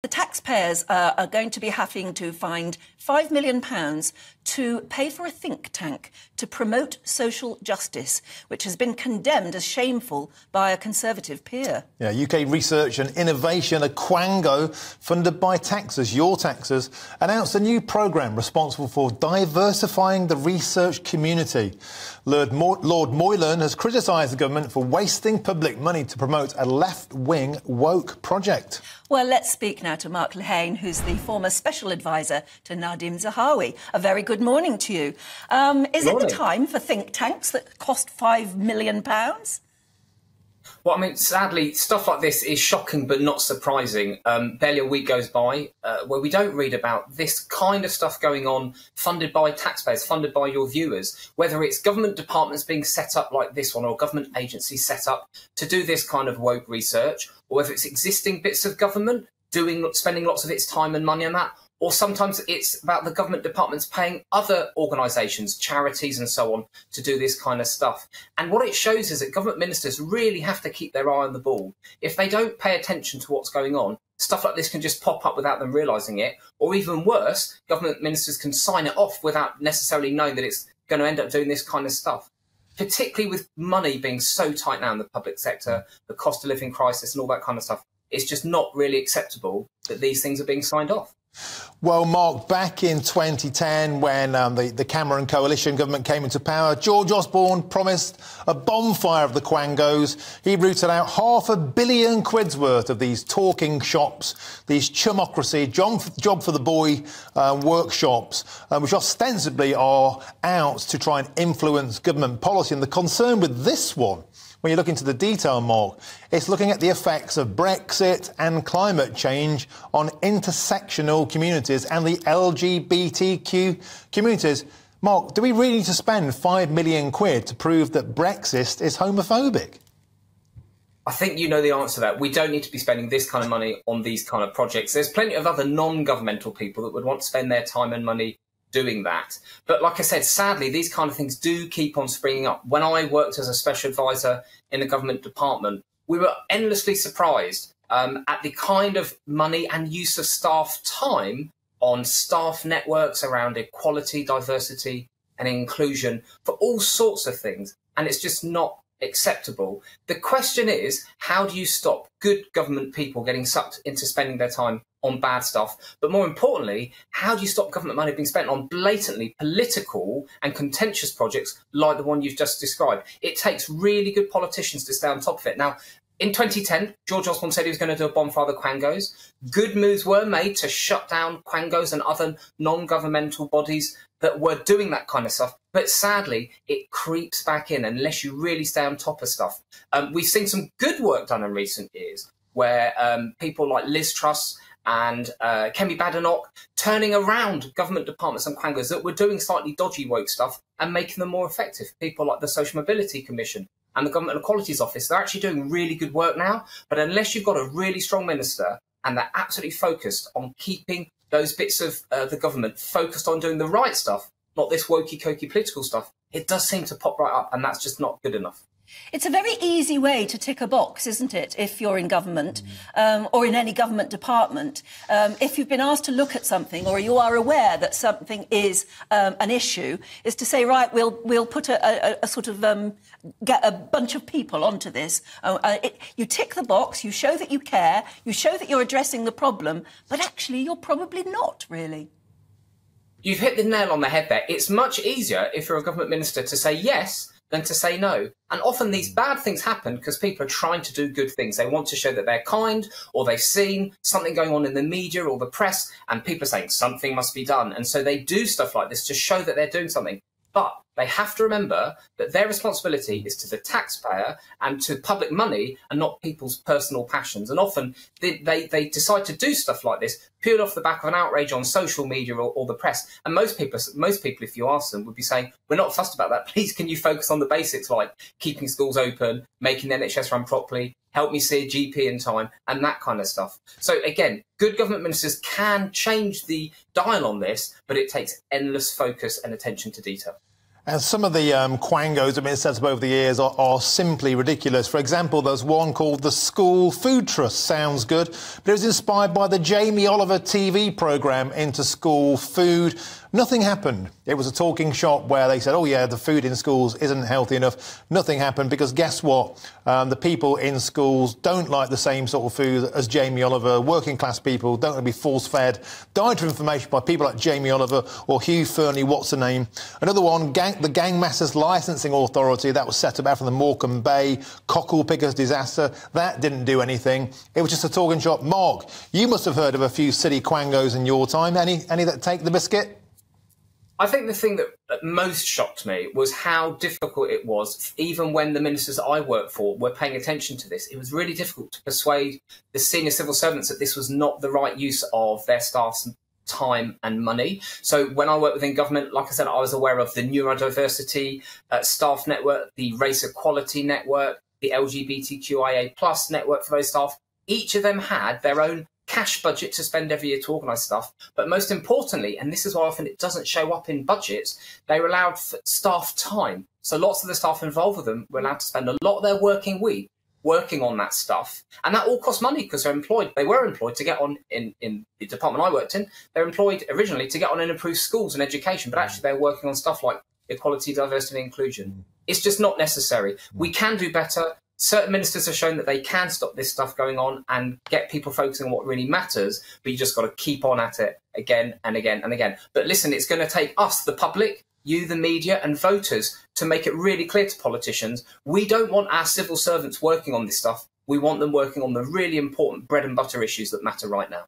The taxpayers are going to be having to find £5 million to pay for a think tank to promote social justice, which has been condemned as shameful by a Conservative peer. Yeah, UK Research and Innovation, a Quango, funded by taxers, your taxers, announced a new programme responsible for diversifying the research community. Lord Moylan has criticised the government for wasting public money to promote a left-wing woke project. Well, let's speak now to Mark Lehain, who's the former special advisor to Nadhim Zahawi. A very good morning to you. Is it the time for think tanks that cost £5 million? Well, I mean, sadly, stuff like this is shocking but not surprising. Barely a week goes by where we don't read about this kind of stuff going on, funded by taxpayers, funded by your viewers, whether it's government departments being set up like this one or government agencies set up to do this kind of woke research, or whether it's existing bits of government spending lots of its time and money on that. Or sometimes it's about the government departments paying other organisations, charities and so on, to do this kind of stuff. And what it shows is that government ministers really have to keep their eye on the ball. If they don't pay attention to what's going on, stuff like this can just pop up without them realising it. Or even worse, government ministers can sign it off without necessarily knowing that it's going to end up doing this kind of stuff. Particularly with money being so tight now in the public sector, the cost of living crisis and all that kind of stuff. It's just not really acceptable that these things are being signed off. Well, Mark, back in 2010, when the Cameron coalition government came into power, George Osborne promised a bonfire of the Quangos. He rooted out £500 million worth of these talking shops, these chumocracy, job for the boy workshops, which ostensibly are out to try and influence government policy. And the concern with this one, when you look into the detail, Mark, it's looking at the effects of Brexit and climate change on intersectional communities and the LGBTQ communities. Mark, do we really need to spend £5 million to prove that Brexit is homophobic? I think you know the answer to that. We don't need to be spending this kind of money on these kind of projects. There's plenty of other non-governmental people that would want to spend their time and money doing that. But like I said, sadly, these kind of things do keep on springing up. When I worked as a special advisor in a government department, we were endlessly surprised at the kind of money and use of staff time on staff networks around equality, diversity and inclusion for all sorts of things. And it's just not acceptable. The question is, how do you stop good government people getting sucked into spending their time on bad stuff? But more importantly, how do you stop government money being spent on blatantly political and contentious projects like the one you've just described? It takes really good politicians to stay on top of it. Now, in 2010, George Osborne said he was going to do a bonfire of the Quangos. Good moves were made to shut down Quangos and other non-governmental bodies that were doing that kind of stuff. But sadly, it creeps back in unless you really stay on top of stuff. We've seen some good work done in recent years where people like Liz Truss and Kemi Badenoch turning around government departments and Quangos that were doing slightly dodgy woke stuff and making them more effective. People like the Social Mobility Commission and the Government Equalities Office, they're actually doing really good work now. But unless you've got a really strong minister and they're absolutely focused on keeping those bits of the government focused on doing the right stuff, not this wokey-cokey political stuff, it does seem to pop right up, and that's just not good enough. It's a very easy way to tick a box, isn't it, if you're in government or in any government department. If you've been asked to look at something or you are aware that something is an issue, is to say, right, we'll put a sort of get a bunch of people onto this. You tick the box, you show that you care, you show that you're addressing the problem, but actually you're probably not, really. You've hit the nail on the head there. It's much easier if you're a government minister to say yes than to say no. And often these bad things happen because people are trying to do good things. They want to show that they're kind, or they've seen something going on in the media or the press, and people are saying something must be done. And so they do stuff like this to show that they're doing something. But they have to remember that their responsibility is to the taxpayer and to public money and not people's personal passions. And often they decide to do stuff like this purely off the back of an outrage on social media or the press. And most people, if you ask them, would be saying, we're not fussed about that. Please, can you focus on the basics like keeping schools open, making the NHS run properly, help me see a GP in time, and that kind of stuff. So again, good government ministers can change the dial on this, but it takes endless focus and attention to detail. And some of the quangos that have been set up over the years are simply ridiculous. For example, there's one called the School Food Trust. Sounds good, but it was inspired by the Jamie Oliver TV programme Into School Food. Nothing happened. It was a talking shop where they said, oh yeah, the food in schools isn't healthy enough. Nothing happened because guess what? The people in schools don't like the same sort of food as Jamie Oliver. Working class people don't want to be force-fed. Dietary information by people like Jamie Oliver or Hugh Fearnley, what's the name? Another one, the Gangmasters Licensing Authority, that was set up after the Morecambe Bay cockle pickers disaster. That didn't do anything. It was just a talking shop. Mark, you must have heard of a few city quangos in your time. Any that take the biscuit? I think the thing that most shocked me was how difficult it was, even when the ministers that I worked for were paying attention to this. It was really difficult to persuade the senior civil servants that this was not the right use of their staff's time and money. So when I worked within government, like I said, I was aware of the neurodiversity staff network, the race equality network, the LGBTQIA plus network for those staff. Each of them had their own cash budget to spend every year to organise stuff. But most importantly, and this is why often it doesn't show up in budgets, they were allowed staff time. So lots of the staff involved with them were allowed to spend a lot of their working week working on that stuff. And that all cost money because they're employed. They were employed to get on in the department I worked in. They were employed originally to get on and improve schools and education, but actually they're working on stuff like equality, diversity and inclusion. It's just not necessary. We can do better. Certain ministers have shown that they can stop this stuff going on and get people focusing on what really matters, but you just got to keep on at it again and again and again. But listen, it's going to take us, the public, you, the media and voters, to make it really clear to politicians. We don't want our civil servants working on this stuff. We want them working on the really important bread and butter issues that matter right now.